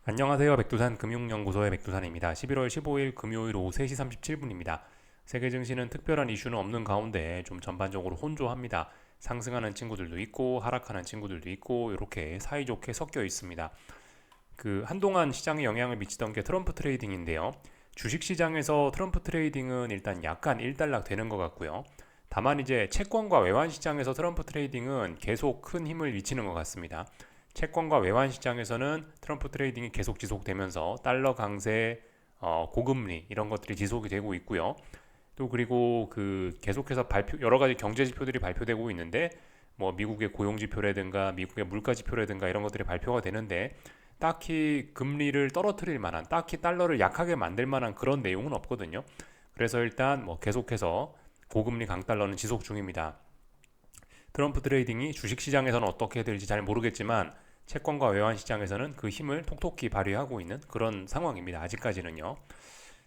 안녕하세요. 백두산 금융연구소의 백두산입니다. 11월 15일 금요일 오후 3시 37분입니다. 세계 증시는 특별한 이슈는 없는 가운데 좀 전반적으로 혼조합니다. 상승하는 친구들도 있고 하락하는 친구들도 있고 이렇게 사이좋게 섞여 있습니다. 한동안 시장에 영향을 미치던 게 트럼프 트레이딩인데요. 주식 시장에서 트럼프 트레이딩은 일단 약간 일단락 되는 것 같고요. 다만 이제 채권과 외환 시장에서 트럼프 트레이딩은 계속 큰 힘을 미치는 것 같습니다. 채권과 외환 시장에서는 트럼프 트레이딩이 계속 지속되면서 달러 강세, 고금리 이런 것들이 지속이 되고 있고요. 또 그리고 계속해서 여러 가지 경제 지표들이 발표되고 있는데 뭐 미국의 고용 지표라든가 미국의 물가 지표라든가 이런 것들이 발표가 되는데 딱히 금리를 떨어뜨릴 만한, 딱히 달러를 약하게 만들 만한 그런 내용은 없거든요. 그래서 일단 뭐 계속해서 고금리 강달러는 지속 중입니다. 트럼프 트레이딩이 주식시장에서는 어떻게 될지 잘 모르겠지만 채권과 외환 시장에서는 그 힘을 톡톡히 발휘하고 있는 그런 상황입니다. 아직까지는요.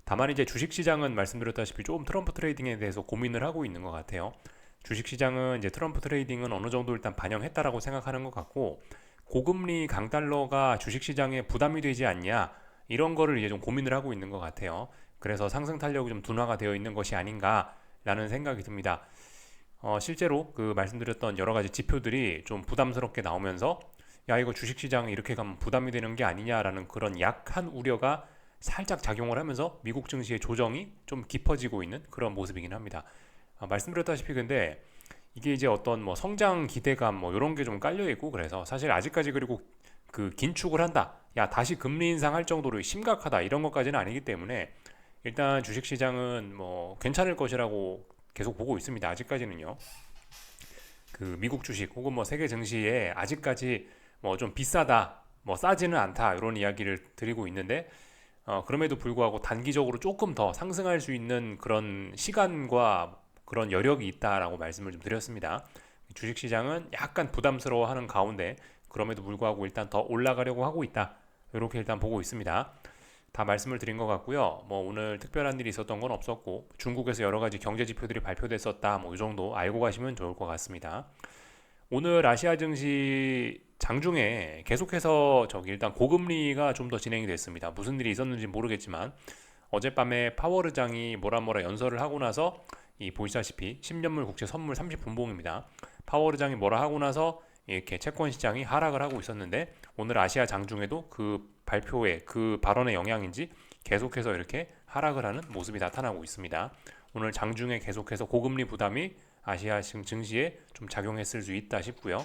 다만 이제 주식시장은 말씀드렸다시피 조금 트럼프 트레이딩에 대해서 고민을 하고 있는 것 같아요. 주식시장은 이제 트럼프 트레이딩은 어느 정도 일단 반영했다라고 생각하는 것 같고 고금리 강달러가 주식시장에 부담이 되지 않냐 이런 거를 이제 좀 고민을 하고 있는 것 같아요. 그래서 상승 탄력이 좀 둔화가 되어 있는 것이 아닌가라는 생각이 듭니다. 실제로 말씀드렸던 여러 가지 지표들이 좀 부담스럽게 나오면서 야 이거 주식시장 이렇게 가면 부담이 되는 게 아니냐라는 그런 약한 우려가 살짝 작용을 하면서 미국 증시의 조정이 좀 깊어지고 있는 그런 모습이긴 합니다. 말씀드렸다시피 근데 이게 이제 어떤 뭐 성장 기대감 뭐 이런 게 좀 깔려 있고 그래서 사실 아직까지 그리고 긴축을 한다. 야 다시 금리 인상할 정도로 심각하다 이런 것까지는 아니기 때문에 일단 주식시장은 뭐 괜찮을 것이라고 계속 보고 있습니다. 아직까지는요. 미국 주식 혹은 뭐 세계 증시에 아직까지 뭐 좀 비싸다, 뭐 싸지는 않다 이런 이야기를 드리고 있는데 그럼에도 불구하고 단기적으로 조금 더 상승할 수 있는 그런 시간과 그런 여력이 있다라고 말씀을 좀 드렸습니다. 주식시장은 약간 부담스러워하는 가운데 그럼에도 불구하고 일단 더 올라가려고 하고 있다. 이렇게 일단 보고 있습니다. 다 말씀을 드린 것 같고요. 뭐 오늘 특별한 일이 있었던 건 없었고 중국에서 여러 가지 경제 지표들이 발표됐었다. 뭐 이 정도 알고 가시면 좋을 것 같습니다. 오늘 아시아 증시 장중에 계속해서 일단 고금리가 좀 더 진행이 됐습니다. 무슨 일이 있었는지 모르겠지만 어젯밤에 파월 의장이 뭐라 연설을 하고 나서 이 보시다시피 10년물 국채 선물 30분봉입니다. 파월 의장이 뭐라 하고 나서 이렇게 채권 시장이 하락을 하고 있었는데 오늘 아시아 장중에도 그 발표의 그 발언의 영향인지 계속해서 이렇게 하락을 하는 모습이 나타나고 있습니다. 오늘 장중에 계속해서 고금리 부담이 아시아 증시에 좀 작용했을 수 있다 싶고요.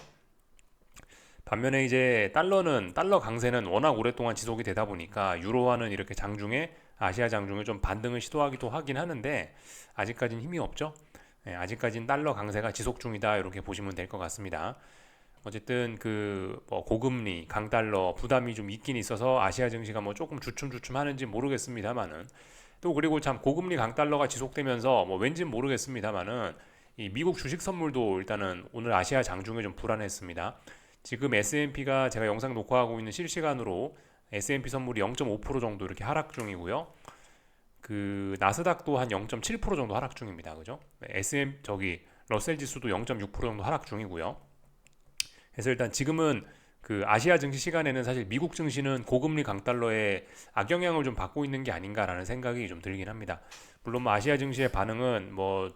반면에 이제 달러 강세는 워낙 오랫동안 지속이 되다 보니까 유로화는 이렇게 장중에 아시아 장중에 좀 반등을 시도하기도 하긴 하는데 아직까지는 힘이 없죠. 아직까지는 달러 강세가 지속 중이다 이렇게 보시면 될 것 같습니다. 어쨌든 뭐 고금리, 강달러 부담이 좀 있긴 있어서 아시아 증시가 뭐 조금 주춤주춤 하는지 모르겠습니다만은 또 그리고 참 고금리 강달러가 지속되면서 뭐 왠진 모르겠습니다만은 이 미국 주식 선물도 일단은 오늘 아시아 장중에 좀 불안했습니다. 지금 S&P가 제가 영상 녹화하고 있는 실시간으로 S&P 선물이 0.5% 정도 이렇게 하락 중이고요. 나스닥도 한 0.7% 정도 하락 중입니다. 그죠? 러셀 지수도 0.6% 정도 하락 중이고요. 그래서 일단 지금은 아시아 증시 시간에는 사실 미국 증시는 고금리 강달러에 악영향을 좀 받고 있는 게 아닌가라는 생각이 좀 들긴 합니다. 물론 뭐 아시아 증시의 반응은 뭐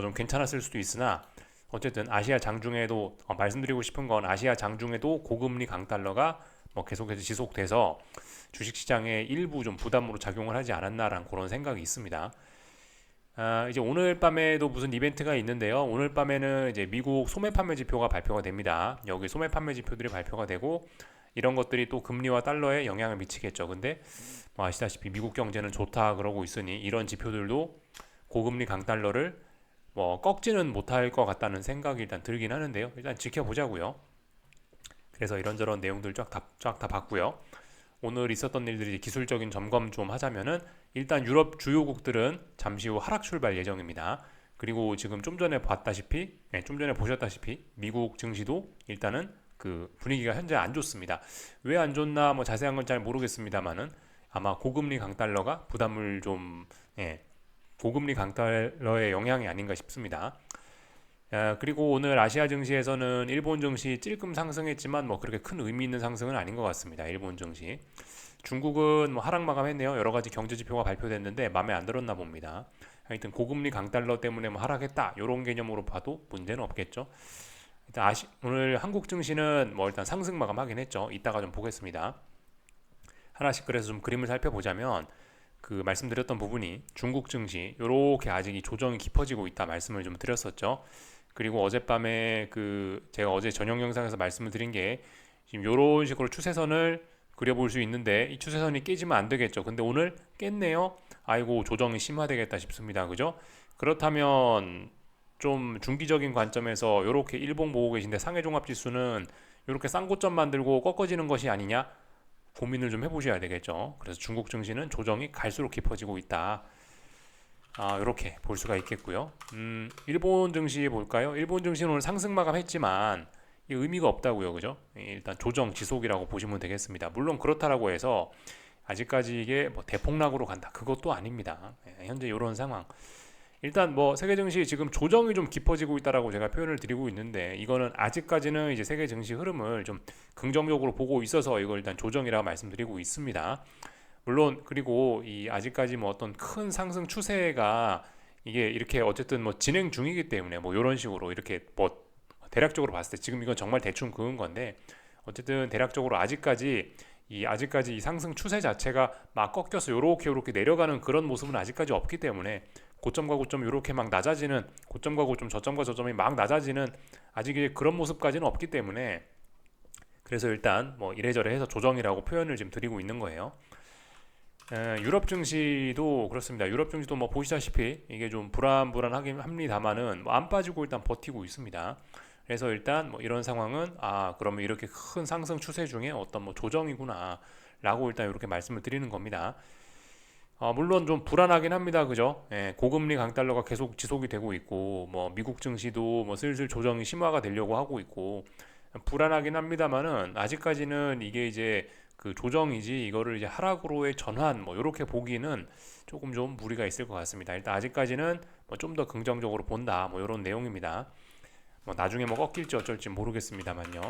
좀 괜찮았을 수도 있으나 어쨌든 아시아 장중에도 말씀드리고 싶은 건 아시아 장중에도 고금리 강달러가 뭐 계속해서 지속돼서 주식시장에 일부 좀 부담으로 작용을 하지 않았나라는 그런 생각이 있습니다. 이제 오늘 밤에도 무슨 이벤트가 있는데요. 오늘 밤에는 이제 미국 소매 판매 지표가 발표가 됩니다. 여기 소매 판매 지표들이 발표가 되고 이런 것들이 또 금리와 달러에 영향을 미치겠죠. 근데 뭐 아시다시피 미국 경제는 좋다 그러고 있으니 이런 지표들도 고금리 강달러를 뭐 꺾지는 못할 것 같다는 생각이 일단 들긴 하는데요. 일단 지켜보자고요. 그래서 이런저런 내용들 쫙 다 봤고요. 오늘 있었던 일들이 기술적인 점검 좀 하자면은 일단 유럽 주요국들은 잠시 후 하락 출발 예정입니다. 그리고 지금 좀 전에 보셨다시피 미국 증시도 일단은 분위기가 현재 안 좋습니다. 왜 안 좋나 뭐 자세한 건 잘 모르겠습니다만은 아마 고금리 강달러가 부담을 좀 고금리 강달러의 영향이 아닌가 싶습니다. 그리고 오늘 아시아 증시에서는 일본 증시 찔끔 상승했지만 뭐 그렇게 큰 의미 있는 상승은 아닌 것 같습니다. 일본 증시. 중국은 뭐 하락 마감했네요. 여러 가지 경제 지표가 발표됐는데 마음에 안 들었나 봅니다. 하여튼 고금리 강달러 때문에 뭐 하락했다. 이런 개념으로 봐도 문제는 없겠죠. 일단 오늘 한국 증시는 뭐 일단 상승 마감하긴 했죠. 이따가 좀 보겠습니다. 하나씩 그래서 좀 그림을 살펴보자면 그 말씀드렸던 부분이 중국 증시 이렇게 아직 이 조정이 깊어지고 있다 말씀을 좀 드렸었죠. 그리고 어젯밤에 그 제가 어제 저녁 영상에서 말씀을 드린 게 지금 이런 식으로 추세선을 그려볼 수 있는데 이 추세선이 깨지면 안 되겠죠. 근데 오늘 깼네요. 아이고 조정이 심화되겠다 싶습니다. 그죠? 그렇다면 좀 중기적인 관점에서 이렇게 일봉 보고 계신데 상해종합지수는 이렇게 쌍고점 만들고 꺾어지는 것이 아니냐 고민을 좀 해보셔야 되겠죠. 그래서 중국 증시는 조정이 갈수록 깊어지고 있다. 이렇게 볼 수가 있겠고요. 일본 증시 볼까요? 일본 증시는 오늘 상승 마감했지만 이 의미가 없다고요, 그죠? 일단 조정 지속이라고 보시면 되겠습니다. 물론 그렇다라고 해서 아직까지 이게 뭐 대폭락으로 간다, 그것도 아닙니다. 현재 이런 상황. 일단 뭐 세계 증시 지금 조정이 좀 깊어지고 있다라고 제가 표현을 드리고 있는데 이거는 아직까지는 이제 세계 증시 흐름을 좀 긍정적으로 보고 있어서 이걸 일단 조정이라고 말씀드리고 있습니다. 물론 그리고 이 아직까지 뭐 어떤 큰 상승 추세가 이게 이렇게 어쨌든 뭐 진행 중이기 때문에 뭐 이런 식으로 이렇게 뭐 대략적으로 봤을 때 지금 이건 정말 대충 그은 건데 어쨌든 대략적으로 아직까지 이 상승 추세 자체가 막 꺾여서 요렇게 내려가는 그런 모습은 아직까지 없기 때문에 고점과 고점 이렇게 막 낮아지는 고점과 고점 저점과 저점이 막 낮아지는 아직 그런 모습까지는 없기 때문에 그래서 일단 뭐 이래저래 해서 조정이라고 표현을 지금 드리고 있는 거예요. 유럽 증시도 그렇습니다. 유럽 증시도 뭐 보시다시피 이게 좀 불안불안하긴 합니다만은 뭐안 빠지고 일단 버티고 있습니다. 그래서 일단 뭐 이런 상황은 그러면 이렇게 큰 상승 추세 중에 어떤 뭐 조정이구나 라고 일단 이렇게 말씀을 드리는 겁니다. 물론 좀 불안하긴 합니다. 그죠? 고금리 강달러가 계속 지속이 되고 있고 뭐 미국 증시도 뭐 슬슬 조정이 심화가 되려고 하고 있고 불안하긴 합니다만은 아직까지는 이게 이제 그 조정이지 이거를 이제 하락으로의 전환 뭐 이렇게 보기는 조금 좀 무리가 있을 것 같습니다. 일단 아직까지는 뭐 좀 더 긍정적으로 본다 뭐 이런 내용입니다. 뭐 나중에 뭐 꺾일지 어쩔지 모르겠습니다만요.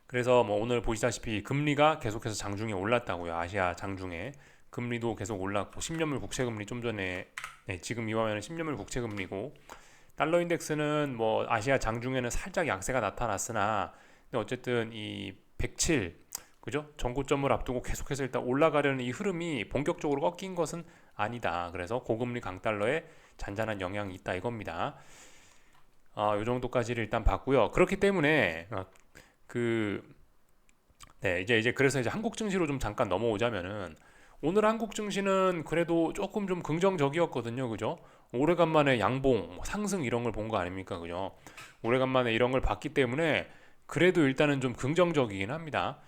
그래서 뭐 오늘 보시다시피 금리가 계속해서 장중에 올랐다고요. 아시아 장중에 금리도 계속 올랐고 10년물 국채금리 좀 전에 지금 이화면은 10년물 국채금리고 달러 인덱스는 뭐 아시아 장중에는 살짝 약세가 나타났으나 근데 어쨌든 이 107 그죠? 전고점을 앞두고 계속해서 일단 올라가려는 이 흐름이 본격적으로 꺾인 것은 아니다. 그래서 고금리 강달러에 잔잔한 영향이 있다 이겁니다. 요 정도까지를 일단 봤고요. 그렇기 때문에 이제 그래서 이제 한국 증시로 좀 잠깐 넘어오자면은 오늘 한국 증시는 그래도 조금 좀 긍정적이었거든요. 그죠? 오래간만에 양봉, 뭐 상승 이런 걸 본 거 아닙니까? 그죠? 오래간만에 이런 걸 봤기 때문에 그래도 일단은 좀 긍정적이긴 합니다.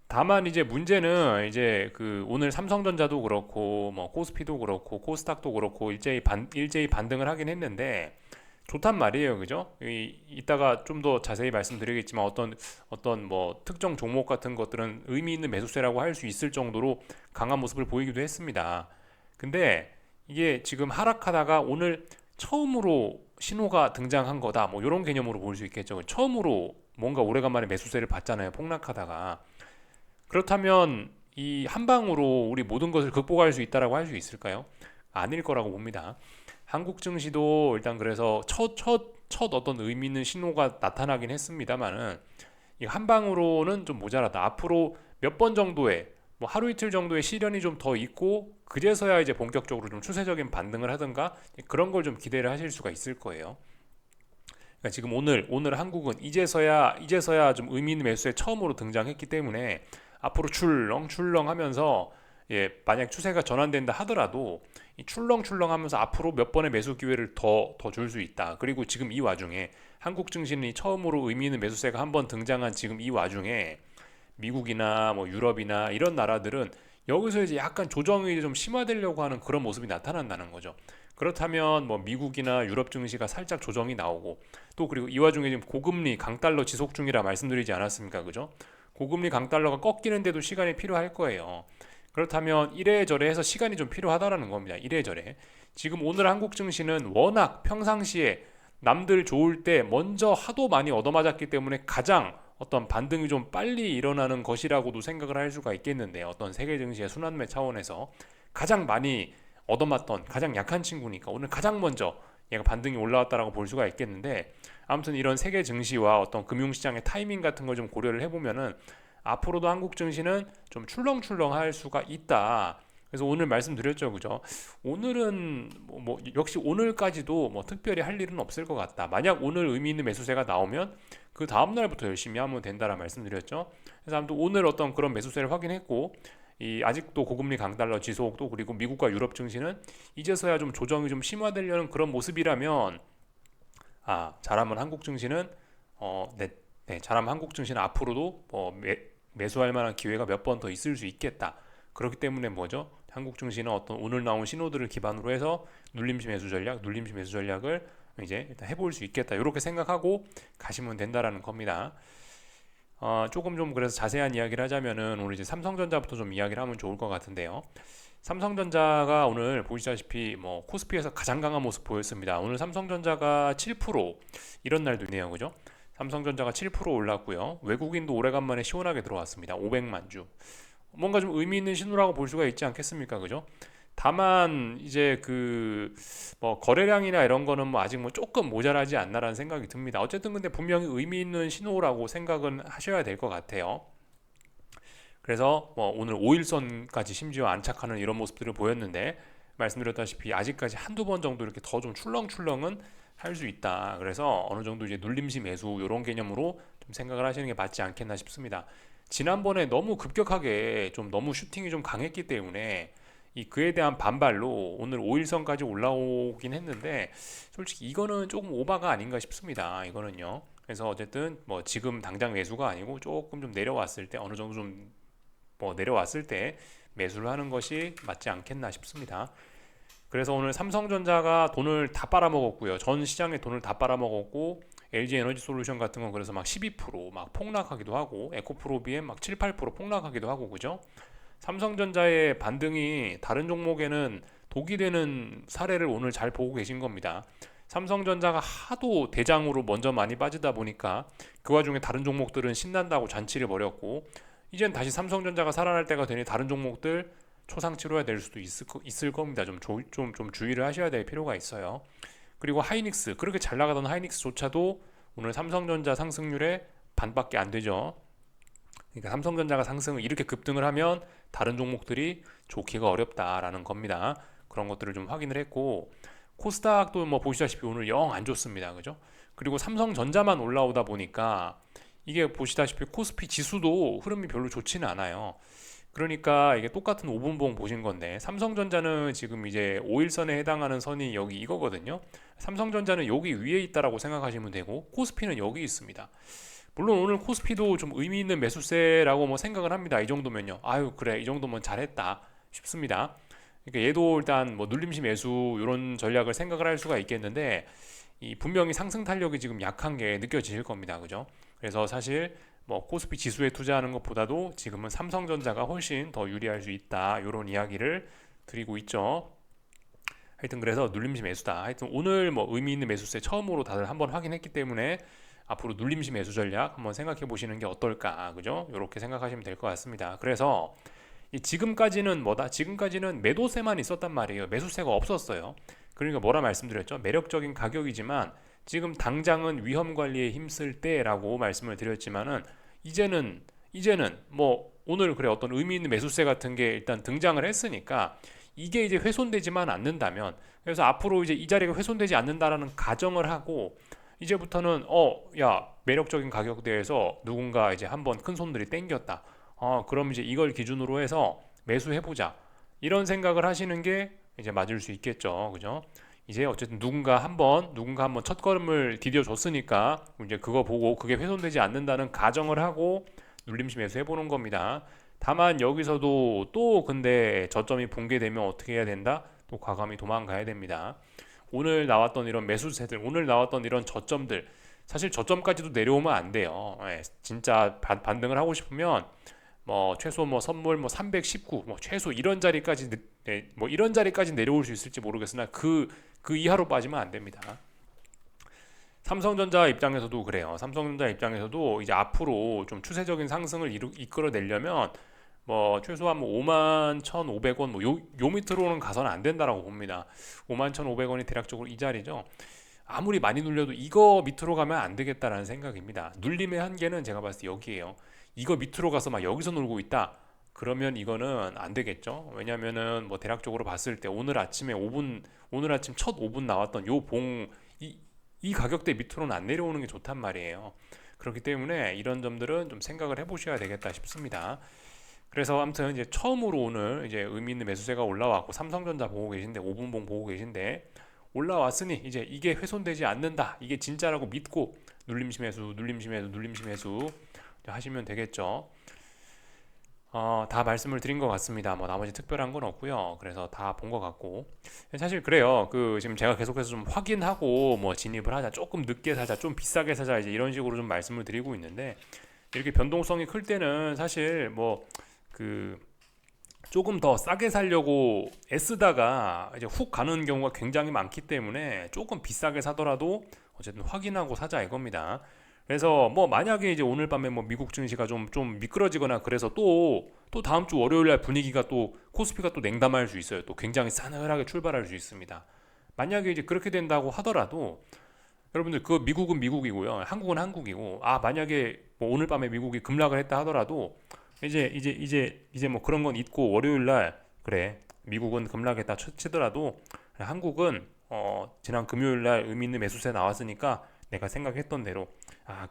다만 이제 문제는 이제 그 오늘 삼성전자도 그렇고 뭐 코스피도 그렇고 코스닥도 그렇고 일제히 반등을 하긴 했는데 좋단 말이에요, 그죠? 이따가 좀 더 자세히 말씀드리겠지만 어떤 뭐 특정 종목 같은 것들은 의미 있는 매수세라고 할 수 있을 정도로 강한 모습을 보이기도 했습니다. 근데 이게 지금 하락하다가 오늘 처음으로 신호가 등장한 거다, 뭐 이런 개념으로 볼 수 있겠죠. 처음으로 뭔가 오래간만에 매수세를 받잖아요, 폭락하다가. 그렇다면 이 한 방으로 우리 모든 것을 극복할 수 있다라고 할 수 있을까요? 아닐 거라고 봅니다. 한국 증시도 일단 그래서 첫 어떤 의미 있는 신호가 나타나긴 했습니다만은 이 한 방으로는 좀 모자라다. 앞으로 몇 번 정도의 뭐 하루 이틀 정도의 시련이 좀 더 있고 그제서야 이제 본격적으로 좀 추세적인 반등을 하든가 그런 걸 좀 기대를 하실 수가 있을 거예요. 그러니까 지금 오늘 한국은 이제서야 좀 의미 있는 매수에 처음으로 등장했기 때문에 앞으로 출렁출렁하면서 만약 추세가 전환된다 하더라도 이 출렁출렁하면서 앞으로 몇 번의 매수 기회를 더 줄 수 있다. 그리고 지금 이 와중에 한국 증시는 처음으로 의미 있는 매수세가 한번 등장한 지금 이 와중에 미국이나 뭐 유럽이나 이런 나라들은 여기서 이제 약간 조정이 좀 심화되려고 하는 그런 모습이 나타난다는 거죠. 그렇다면 뭐 미국이나 유럽 증시가 살짝 조정이 나오고 또 그리고 이 와중에 지금 고금리 강달러 지속 중이라 말씀드리지 않았습니까? 그죠? 고금리 강달러가 꺾이는데도 시간이 필요할 거예요. 그렇다면 이래저래 해서 시간이 좀 필요하다라는 겁니다. 이래저래. 지금 오늘 한국 증시는 워낙 평상시에 남들 좋을 때 먼저 하도 많이 얻어맞았기 때문에 가장 어떤 반등이 좀 빨리 일어나는 것이라고도 생각을 할 수가 있겠는데, 어떤 세계 증시의 순환매 차원에서 가장 많이 얻어맞던 가장 약한 친구니까 오늘 가장 먼저 얘가 반등이 올라왔다라고 볼 수가 있겠는데, 아무튼 이런 세계 증시와 어떤 금융시장의 타이밍 같은 걸 좀 고려를 해보면은 앞으로도 한국 증시는 좀 출렁출렁할 수가 있다. 그래서 오늘 말씀드렸죠, 그죠? 오늘은 역시 오늘까지도 뭐 특별히 할 일은 없을 것 같다. 만약 오늘 의미 있는 매수세가 나오면 그 다음 날부터 열심히 하면 된다라 말씀드렸죠. 그래서 아무튼 오늘 어떤 그런 매수세를 확인했고, 이 아직도 고금리 강달러 지속도, 그리고 미국과 유럽 증시는 이제서야 좀 조정이 좀 심화되려는 그런 모습이라면, 잘하면 한국 증시는 잘하면 한국 증시는 앞으로도 매수할 만한 기회가 몇 번 더 있을 수 있겠다. 그렇기 때문에 뭐죠? 한국 증시는 어떤 오늘 나온 신호들을 기반으로 해서 눌림시 매수 전략을 이제 일단 해볼 수 있겠다. 이렇게 생각하고 가시면 된다라는 겁니다. 조금 좀 그래서 자세한 이야기를 하자면은 오늘 이제 삼성전자부터 좀 이야기를 하면 좋을 것 같은데요. 삼성전자가 오늘 보시다시피 뭐 코스피에서 가장 강한 모습 보였습니다. 오늘 삼성전자가 7% 이런 날도 있네요, 그죠? 삼성전자가 7% 올랐고요. 외국인도 오래간만에 시원하게 들어왔습니다. 500만 주. 뭔가 좀 의미 있는 신호라고 볼 수가 있지 않겠습니까, 그죠? 다만 이제 그 뭐 거래량이나 이런 거는 뭐 아직 뭐 조금 모자라지 않나라는 생각이 듭니다. 어쨌든 근데 분명히 의미 있는 신호라고 생각은 하셔야 될 것 같아요. 그래서 뭐 오늘 5일선까지 심지어 안착하는 이런 모습들을 보였는데, 말씀드렸다시피 아직까지 한두 번 정도 이렇게 더 좀 출렁출렁은 할 수 있다. 그래서 어느 정도 이제 눌림시 매수 이런 개념으로 좀 생각을 하시는 게 맞지 않겠나 싶습니다. 지난번에 너무 급격하게 좀 너무 슈팅이 좀 강했기 때문에 이 그에 대한 반발로 오늘 5일선까지 올라오긴 했는데, 솔직히 이거는 조금 오바가 아닌가 싶습니다. 이거는요. 그래서 어쨌든 뭐 지금 당장 매수가 아니고 조금 좀 내려왔을 때, 어느 정도 좀 내려왔을 때 매수를 하는 것이 맞지 않겠나 싶습니다. 그래서 오늘 삼성전자가 돈을 다 빨아먹었고요. 전 시장에 돈을 다 빨아먹었고, LG 에너지 솔루션 같은 건 그래서 막 12%막 폭락하기도 하고, 에코프로비엠 막 7, 8% 폭락하기도 하고, 그죠? 삼성전자의 반등이 다른 종목에는 독이 되는 사례를 오늘 잘 보고 계신 겁니다. 삼성전자가 하도 대장으로 먼저 많이 빠지다 보니까 그 와중에 다른 종목들은 신난다고 잔치를 벌였고, 이젠 다시 삼성전자가 살아날 때가 되니 다른 종목들 초상치료가 될 수도 있을 겁니다. 좀 주의를 하셔야 될 필요가 있어요. 그리고 하이닉스, 그렇게 잘 나가던 하이닉스조차도 오늘 삼성전자 상승률의 반밖에 안 되죠. 그러니까 삼성전자가 상승을 이렇게 급등을 하면 다른 종목들이 좋기가 어렵다라는 겁니다. 그런 것들을 좀 확인을 했고, 코스닥도 뭐 보시다시피 오늘 영 안 좋습니다. 그죠? 그리고 삼성전자만 올라오다 보니까 이게 보시다시피 코스피 지수도 흐름이 별로 좋지는 않아요. 그러니까 이게 똑같은 5분봉 보신 건데, 삼성전자는 지금 이제 5일선에 해당하는 선이 여기 이거거든요. 삼성전자는 여기 위에 있다라고 생각하시면 되고, 코스피는 여기 있습니다. 물론 오늘 코스피도 좀 의미 있는 매수세라고 뭐 생각을 합니다. 이 정도면요. 아유, 그래, 이 정도면 잘했다 싶습니다. 그러니까 얘도 일단 뭐 눌림시 매수 이런 전략을 생각을 할 수가 있겠는데, 이 분명히 상승 탄력이 지금 약한 게 느껴지실 겁니다. 그죠? 그래서 사실 뭐 코스피 지수에 투자하는 것보다도 지금은 삼성전자가 훨씬 더 유리할 수 있다. 이런 이야기를 드리고 있죠. 하여튼 그래서 눌림시 매수다. 하여튼 오늘 뭐 의미 있는 매수세 처음으로 다들 한번 확인했기 때문에 앞으로 눌림시 매수 전략 한번 생각해 보시는 게 어떨까, 그죠? 이렇게 생각하시면 될 것 같습니다. 그래서 지금까지는 지금까지는 매도세만 있었단 말이에요. 매수세가 없었어요. 그러니까 뭐라 말씀드렸죠? 매력적인 가격이지만 지금 당장은 위험 관리에 힘쓸 때라고 말씀을 드렸지만은, 이제는 뭐 오늘 그래 어떤 의미 있는 매수세 같은 게 일단 등장을 했으니까 이게 이제 훼손되지만 않는다면, 그래서 앞으로 이제 이 자리가 훼손되지 않는다라는 가정을 하고, 이제부터는 야, 매력적인 가격대에서 누군가 이제 한번 큰 손들이 땡겼다. 그럼 이제 이걸 기준으로 해서 매수해보자. 이런 생각을 하시는 게 이제 맞을 수 있겠죠. 그죠? 이제 어쨌든 누군가 한번 첫걸음을 디뎌줬으니까 이제 그거 보고 그게 훼손되지 않는다는 가정을 하고 눌림시 매수해보는 겁니다. 다만 여기서도 또 근데 저점이 붕괴되면 어떻게 해야 된다? 또 과감히 도망가야 됩니다. 오늘 나왔던 이런 매수세들, 오늘 나왔던 이런 저점들, 사실 저점까지도 내려오면 안 돼요. 진짜 반등을 하고 싶으면 뭐 최소 뭐 선물 뭐 319, 뭐 최소 이런 자리까지 뭐 이런 자리까지 내려올 수 있을지 모르겠으나 그 이하로 빠지면 안 됩니다. 삼성전자 입장에서도 그래요. 삼성전자 입장에서도 이제 앞으로 좀 추세적인 상승을 이끌어내려면 뭐 최소한 뭐 5만 1,500원 요 밑으로는 가서는 안 된다라고 봅니다. 5만 1,500원이 대략적으로 이 자리죠. 아무리 많이 눌려도 이거 밑으로 가면 안 되겠다라는 생각입니다. 눌림의 한계는 제가 봤을 때 여기에요. 이거 밑으로 가서 막 여기서 놀고 있다. 그러면 이거는 안 되겠죠. 왜냐면은 뭐 대략적으로 봤을 때 오늘 아침에 5분, 오늘 아침 첫 5분 나왔던 이 가격대 밑으로는 안 내려오는 게 좋단 말이에요. 그렇기 때문에 이런 점들은 좀 생각을 해보셔야 되겠다 싶습니다. 그래서 아무튼 이제 처음으로 오늘 이제 의미 있는 매수세가 올라왔고 삼성전자 보고 계신데 5분봉 보고 계신데 올라왔으니 이제 이게 훼손되지 않는다. 이게 진짜라고 믿고 눌림시 매수, 눌림시 매수, 눌림시 매수 하시면 되겠죠. 다 말씀을 드린 것 같습니다. 뭐 나머지 특별한 건 없고요. 그래서 다 본 것 같고 사실 그래요. 그 지금 제가 계속해서 좀 확인하고 뭐 진입을 하자, 조금 늦게 사자, 좀 비싸게 사자 이제 이런 식으로 좀 말씀을 드리고 있는데 이렇게 변동성이 클 때는 사실 뭐 그 조금 더 싸게 살려고 애쓰다가 이제 훅 가는 경우가 굉장히 많기 때문에 조금 비싸게 사더라도 어쨌든 확인하고 사자 이겁니다. 그래서 뭐 만약에 이제 오늘 밤에 뭐 미국 증시가 좀 미끄러지거나 그래서 또 다음 주 월요일 날 분위기가 또 코스피가 또 냉담할 수 있어요. 또 굉장히 싸늘하게 출발할 수 있습니다. 만약에 이제 그렇게 된다고 하더라도 여러분들 그 미국은 미국이고요. 한국은 한국이고 만약에 뭐 오늘 밤에 미국이 급락을 했다 하더라도 이제 뭐 그런 건 있고 월요일 날 그래 미국은 급락했다 치더라도 한국은 지난 금요일 날 의미 있는 매수세 나왔으니까 내가 생각했던 대로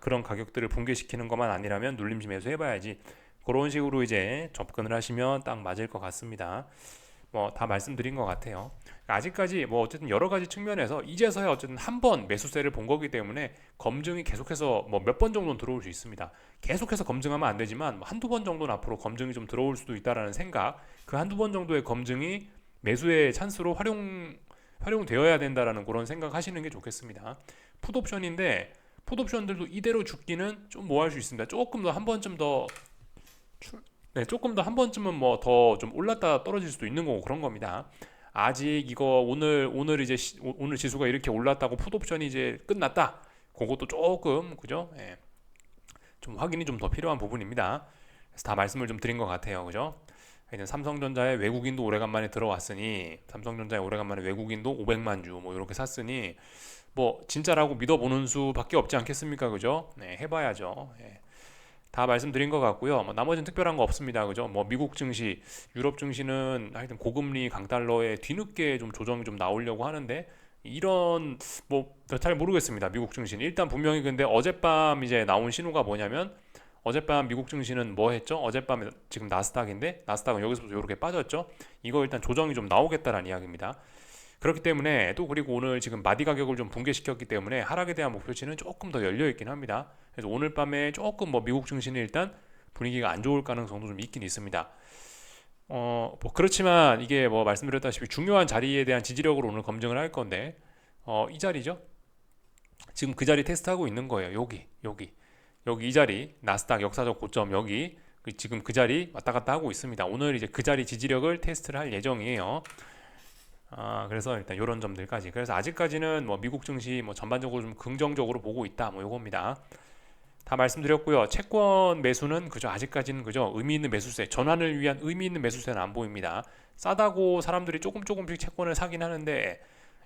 그런 가격들을 붕괴시키는 것만 아니라면 눌림시 매수해봐야지 그런 식으로 이제 접근을 하시면 딱 맞을 것 같습니다. 뭐 다 말씀드린 것 같아요. 아직까지 뭐 어쨌든 여러 가지 측면에서 이제서야 어쨌든 한 번 매수세를 본 거기 때문에 검증이 계속해서 뭐 몇 번 정도는 들어올 수 있습니다. 계속해서 검증하면 안 되지만 뭐 한두 번 정도는 앞으로 검증이 좀 들어올 수도 있다라는 생각, 그 한두 번 정도의 검증이 매수의 찬스로 활용되어야 된다라는 그런 생각하시는 게 좋겠습니다. 풋옵션인데 풋옵션들도 이대로 죽기는 좀 뭐 할 수 있습니다. 조금 더 한 번쯤 더 조금 더 한 번쯤은 뭐 더 좀 올랐다 떨어질 수도 있는 거고 그런 겁니다. 아직 이거 오늘 이제 오늘 지수가 이렇게 올랐다고 풋옵션이 이제 끝났다. 그것도 조금 그죠? 좀 확인이 좀 더 필요한 부분입니다. 그래서 다 말씀을 좀 드린 것 같아요, 그죠? 삼성전자에 외국인도 오래간만에 들어왔으니 삼성전자에 오래간만에 외국인도 500만 주 뭐 이렇게 샀으니 뭐 진짜라고 믿어보는 수밖에 없지 않겠습니까, 그죠? 해봐야죠. 다 말씀드린 것 같고요. 뭐 나머지는 특별한 거 없습니다. 그죠? 뭐 미국 증시, 유럽 증시는 하여튼 고금리 강달러에 뒤늦게 좀 조정이 좀 나오려고 하는데 이런 뭐 잘 모르겠습니다. 미국 증시는 일단 분명히 근데 어젯밤 이제 나온 신호가 뭐냐면 어젯밤 미국 증시는 뭐 했죠? 어젯밤에 지금 나스닥인데 나스닥은 여기서부터 이렇게 빠졌죠? 이거 일단 조정이 좀 나오겠다라는 이야기입니다. 그렇기 때문에 또 그리고 오늘 지금 마디 가격을 좀 붕괴시켰기 때문에 하락에 대한 목표치는 조금 더 열려 있긴 합니다. 그래서 오늘 밤에 조금 뭐 미국 증시는 일단 분위기가 안 좋을 가능성도 좀 있긴 있습니다. 뭐 그렇지만 이게 뭐 말씀드렸다시피 중요한 자리에 대한 지지력으로 오늘 검증을 할 건데 이 자리죠. 지금 그 자리 테스트하고 있는 거예요. 여기 이 자리 나스닥 역사적 고점 여기 지금 그 자리 왔다 갔다 하고 있습니다. 오늘 이제 그 자리 지지력을 테스트를 할 예정이에요. 그래서 일단 이런 점들까지. 그래서 아직까지는 뭐 미국 증시 뭐 전반적으로 좀 긍정적으로 보고 있다. 뭐 요겁니다. 다 말씀드렸고요. 채권 매수는 그죠. 아직까지는 그죠. 의미 있는 매수세, 전환을 위한 의미 있는 매수세는 안 보입니다. 싸다고 사람들이 조금씩 채권을 사긴 하는데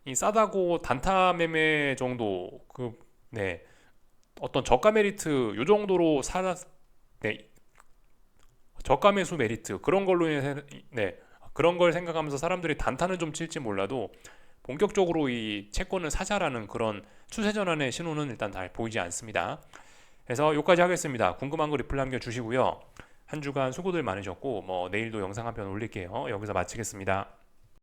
이 싸다고 단타 매매 정도 어떤 저가 메리트 요 정도로 저가 매수 메리트 그런 걸로 인해서 그런 걸 생각하면서 사람들이 단타는 좀 칠지 몰라도 본격적으로 이 채권을 사자라는 그런 추세 전환의 신호는 일단 잘 보이지 않습니다. 그래서 여기까지 하겠습니다. 궁금한 거 리플 남겨주시고요. 한 주간 수고들 많으셨고 뭐 내일도 영상 한 편 올릴게요. 여기서 마치겠습니다.